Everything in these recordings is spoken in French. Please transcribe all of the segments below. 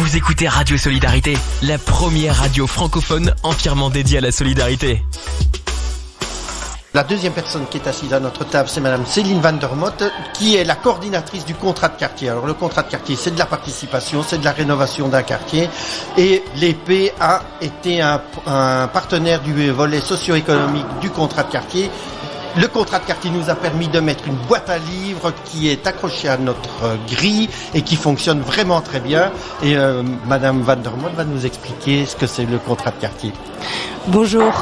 Vous écoutez Radio Solidarité, la première radio francophone entièrement dédiée à la solidarité. La deuxième personne qui est assise à notre table, c'est Madame Céline Van der Motte, qui est la coordinatrice du contrat de quartier. Alors le contrat de quartier, c'est de la participation, c'est de la rénovation d'un quartier. Et l'EP a été un partenaire du volet socio-économique du contrat de quartier. Le contrat de quartier nous a permis de mettre une boîte à livres qui est accrochée à notre grille et qui fonctionne vraiment très bien. Et Madame Van der Motte va nous expliquer ce que c'est le contrat de quartier. Bonjour.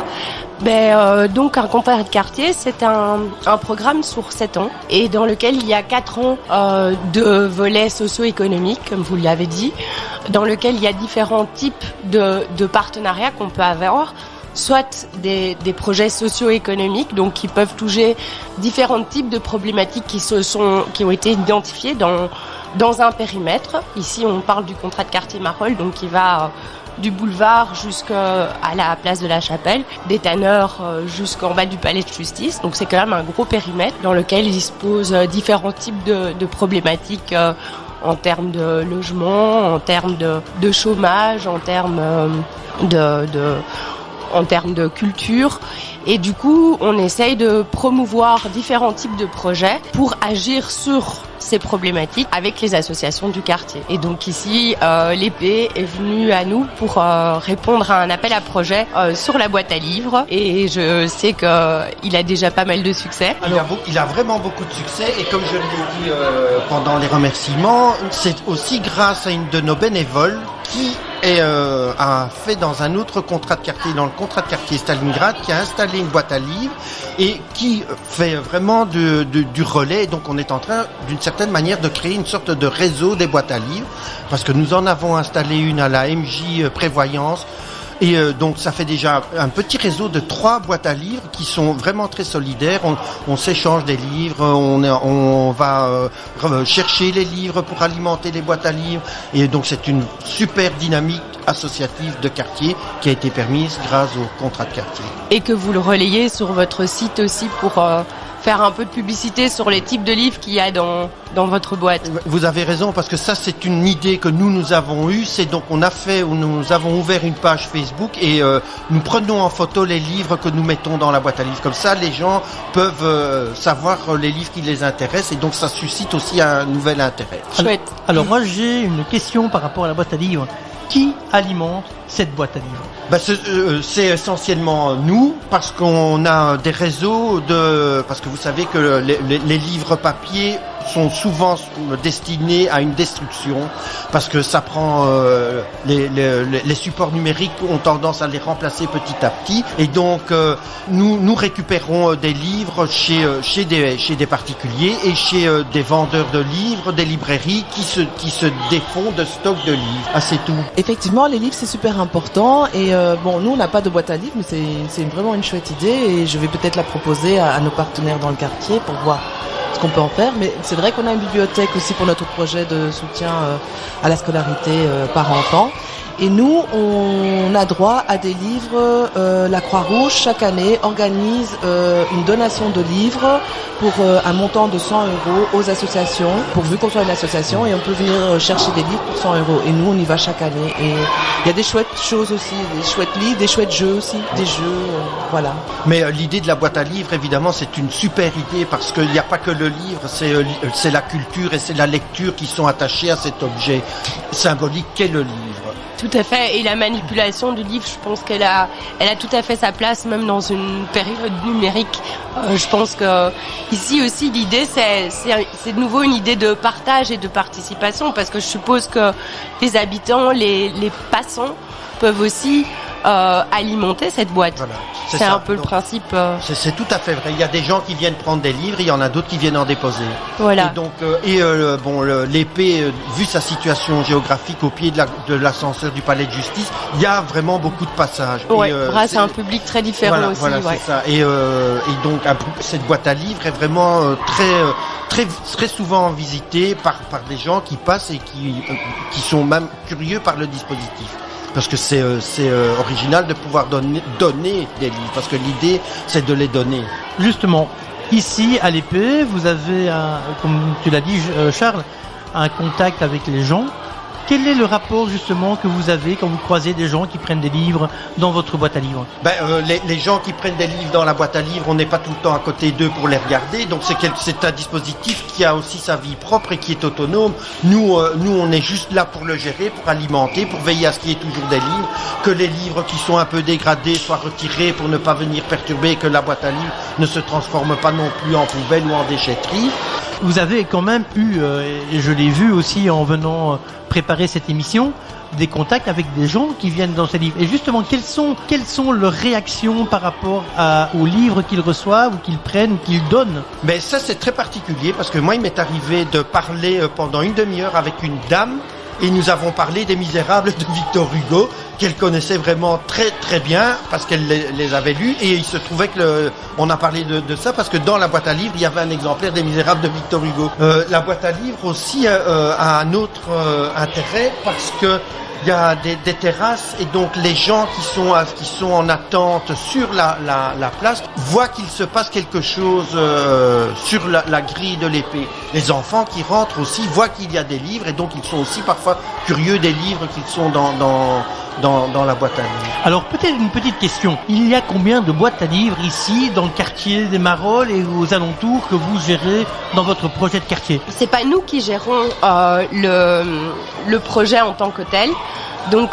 Donc un contrat de quartier, c'est un programme sur 7 ans et dans lequel il y a 4 ans de volets socio-économiques, comme vous l'avez dit, dans lequel il y a différents types de partenariats qu'on peut avoir, soit des projets socio-économiques, donc qui peuvent toucher différents types de problématiques qui ont été identifiées dans un périmètre. Ici, on parle du contrat de quartier Marolles, donc qui va du boulevard jusqu'à la place de la Chapelle, des tanneurs jusqu'en bas du palais de justice. Donc c'est quand même un gros périmètre dans lequel il se pose différents types de problématiques en termes de logement, en termes de chômage, en termes en termes de culture. Et du coup, on essaye de promouvoir différents types de projets pour agir sur ces problématiques avec les associations du quartier. Et donc ici, l'EP est venu à nous pour répondre à un appel à projet sur la boîte à livres. Et je sais qu'il a déjà pas mal de succès. Il a vraiment beaucoup de succès. Et comme je l'ai dit pendant les remerciements, c'est aussi grâce à une de nos bénévoles qui a fait dans un autre contrat de quartier, dans le contrat de quartier Stalingrad, qui a installé une boîte à livres et qui fait vraiment du relais. Donc on est en train, d'une certaine manière, de créer une sorte de réseau des boîtes à livres, parce que nous en avons installé une à la MJ Prévoyance. Et donc ça fait déjà un petit réseau de 3 boîtes à livres qui sont vraiment très solidaires. On s'échange des livres, on va chercher les livres pour alimenter les boîtes à livres. Et donc c'est une super dynamique associative de quartier qui a été permise grâce au contrat de quartier. Et que vous le relayez sur votre site aussi pour faire un peu de publicité sur les types de livres qu'il y a dans votre boîte. Vous avez raison, parce que ça c'est une idée que nous avons eue. C'est donc nous avons ouvert une page Facebook et nous prenons en photo les livres que nous mettons dans la boîte à livres. Comme ça, les gens peuvent savoir les livres qui les intéressent et donc ça suscite aussi un nouvel intérêt. Chouette. Alors moi j'ai une question par rapport à la boîte à livres. Qui alimente cette boîte à livres? C'est essentiellement nous, parce qu'on a des réseaux parce que vous savez que les livres papier sont souvent destinés à une destruction, parce que ça prend les supports numériques ont tendance à les remplacer petit à petit, et donc nous récupérons des livres chez des particuliers et chez des vendeurs de livres, des librairies qui se défont de stock de livres. Ah, c'est tout. Effectivement, les livres c'est super important et nous on n'a pas de boîte à livres, mais c'est vraiment une chouette idée et je vais peut-être la proposer à nos partenaires dans le quartier pour voir ce qu'on peut en faire. Mais c'est vrai qu'on a une bibliothèque aussi pour notre projet de soutien à la scolarité par enfant. Et nous, on a droit à des livres. La Croix-Rouge, chaque année, organise une donation de livres pour un montant de 100 € aux associations, pourvu qu'on soit une association, et on peut venir chercher des livres pour 100 €. Et nous, on y va chaque année. Et il y a des chouettes choses aussi, des chouettes livres, des chouettes jeux aussi, des jeux, voilà. Mais l'idée de la boîte à livres, évidemment, c'est une super idée, parce qu'il n'y a pas que le livre, c'est la culture et c'est la lecture qui sont attachés à cet objet symbolique qu'est le livre. Tout à fait, et la manipulation du livre, je pense qu'elle a tout à fait sa place, même dans une période numérique. Je pense que ici aussi l'idée c'est de nouveau une idée de partage et de participation, parce que je suppose que les habitants, les passants peuvent aussi alimenter cette boîte. Voilà, c'est un peu le principe. C'est tout à fait vrai. Il y a des gens qui viennent prendre des livres, il y en a d'autres qui viennent en déposer. Voilà. Et donc, l'épée, vu sa situation géographique au pied de l'ascenseur du palais de justice, il y a vraiment beaucoup de passages. Ouais, grâce à un public très différent aussi. Voilà, ouais. C'est ça. Et donc, cette boîte à livres est vraiment très souvent visitée par des gens qui passent et qui sont même curieux par le dispositif. Parce que c'est original de pouvoir donner des livres, parce que l'idée c'est de les donner. Justement, ici à l'épée, vous avez, comme tu l'as dit Charles, un contact avec les gens. Quel est le rapport justement que vous avez quand vous croisez des gens qui prennent des livres dans votre boîte à livres? Les gens qui prennent des livres dans la boîte à livres, on n'est pas tout le temps à côté d'eux pour les regarder. Donc c'est un dispositif qui a aussi sa vie propre et qui est autonome. Nous, on est juste là pour le gérer, pour alimenter, pour veiller à ce qu'il y ait toujours des livres, que les livres qui sont un peu dégradés soient retirés pour ne pas venir perturber, que la boîte à livres ne se transforme pas non plus en poubelle ou en déchetterie. Vous avez quand même eu, et je l'ai vu aussi en venant préparer cette émission, des contacts avec des gens qui viennent dans ces livres. Et justement, quelles sont leurs réactions par rapport aux livres qu'ils reçoivent ou qu'ils prennent ou qu'ils donnent? Mais ça, c'est très particulier parce que moi, il m'est arrivé de parler pendant une demi-heure avec une dame et nous avons parlé des Misérables de Victor Hugo qu'elle connaissait vraiment très très bien parce qu'elle les avait lus, et il se trouvait que on a parlé de ça parce que dans la boîte à livres, il y avait un exemplaire des Misérables de Victor Hugo. La boîte à livres aussi a un autre intérêt parce que il y a des terrasses, et donc les gens qui sont en attente sur la place voient qu'il se passe quelque chose sur la grille de l'épée. Les enfants qui rentrent aussi voient qu'il y a des livres, et donc ils sont aussi parfois curieux des livres qui sont dans la boîte à livres. Alors peut-être une petite question. Il y a combien de boîtes à livres ici dans le quartier des Marolles et aux alentours que vous gérez dans votre projet de quartier? C'est pas nous qui gérons le projet en tant que tel. Donc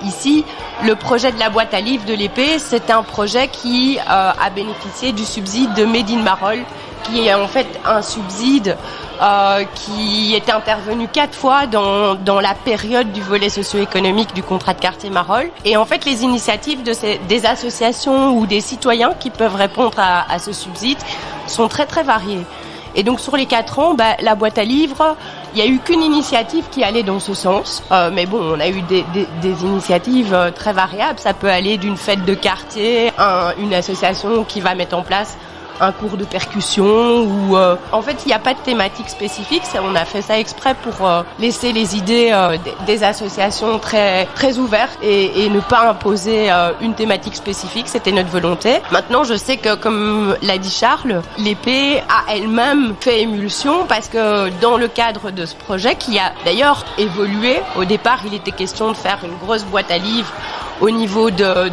ici, le projet de la boîte à livres de l'épée, c'est un projet qui a bénéficié du subside de Made in Marolles, qui est en fait un subside qui est intervenu 4 fois dans la période du volet socio-économique du contrat de quartier Marolles. Et en fait, les initiatives des associations ou des citoyens qui peuvent répondre à ce subside sont très très variées. Et donc sur les 4 ans, la boîte à livres, il n'y a eu qu'une initiative qui allait dans ce sens. Mais bon, on a eu des initiatives très variables. Ça peut aller d'une fête de quartier à une association qui va mettre en place un cours de percussion ou en fait il n'y a pas de thématique spécifique. On a fait ça exprès pour laisser les idées des associations très très ouvertes et ne pas imposer une thématique spécifique. C'était notre volonté. Maintenant, je sais que, comme l'a dit Charles, l'épée a elle-même fait émulsion parce que dans le cadre de ce projet, qui a d'ailleurs évolué, au départ il était question de faire une grosse boîte à livres au niveau de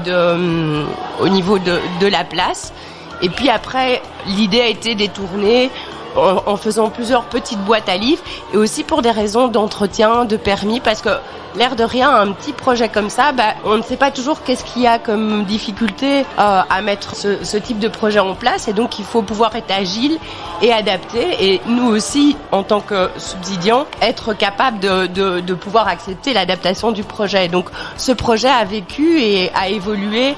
la place. Et puis après, l'idée a été détournée en faisant plusieurs petites boîtes à livres, et aussi pour des raisons d'entretien, de permis, parce que l'air de rien, un petit projet comme ça, on ne sait pas toujours qu'est-ce qu'il y a comme difficulté à mettre ce type de projet en place, et donc il faut pouvoir être agile et adapté, et nous aussi, en tant que subsidiants, être capable de pouvoir accepter l'adaptation du projet. Donc ce projet a vécu et a évolué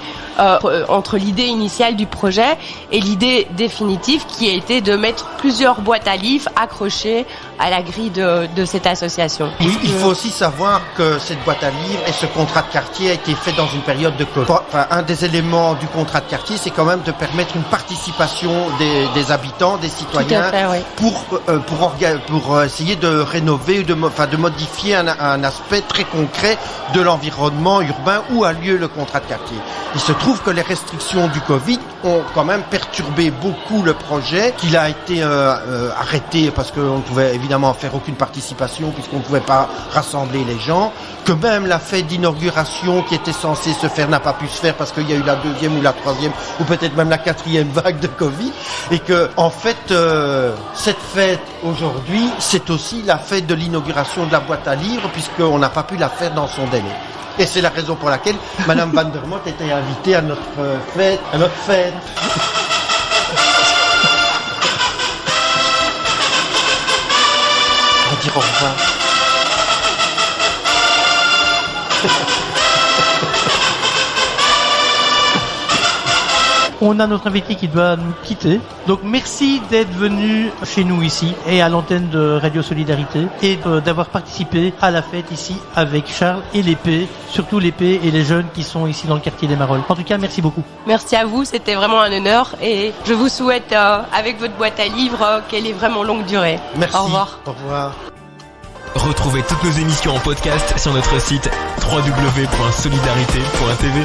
entre l'idée initiale du projet et l'idée définitive qui a été de mettre plusieurs boîtes à livres accrochées à la grille de cette association. Oui, il faut aussi savoir que cette boîte à livres et ce contrat de quartier a été fait dans une période de Covid. Enfin, un des éléments du contrat de quartier, c'est quand même de permettre une participation des habitants, des citoyens, pour essayer de rénover, de modifier un aspect très concret de l'environnement urbain où a lieu le contrat de quartier. Il se trouve que les restrictions du Covid ont quand même perturbé beaucoup le projet, qu'il a été arrêté parce qu'on ne pouvait évidemment faire aucune participation puisqu'on ne pouvait pas rassembler les gens, que même la fête d'inauguration qui était censée se faire n'a pas pu se faire parce qu'il y a eu la 2e ou la 3e ou peut-être même la 4e vague de Covid, et que en fait cette fête aujourd'hui, c'est aussi la fête de l'inauguration de la boîte à livres puisqu'on n'a pas pu la faire dans son délai. Et c'est la raison pour laquelle Madame Van der Motte était invitée à notre fête. On va dire au revoir. On a notre invité qui doit nous quitter. Donc merci d'être venu chez nous ici et à l'antenne de Radio Solidarité et d'avoir participé à la fête ici avec Charles et l'épée, surtout l'épée et les jeunes qui sont ici dans le quartier des Marolles. En tout cas, merci beaucoup. Merci à vous, c'était vraiment un honneur et je vous souhaite avec votre boîte à livres qu'elle ait vraiment longue durée. Merci. Au revoir. Au revoir. Retrouvez toutes nos émissions en podcast sur notre site www.solidarité.tv.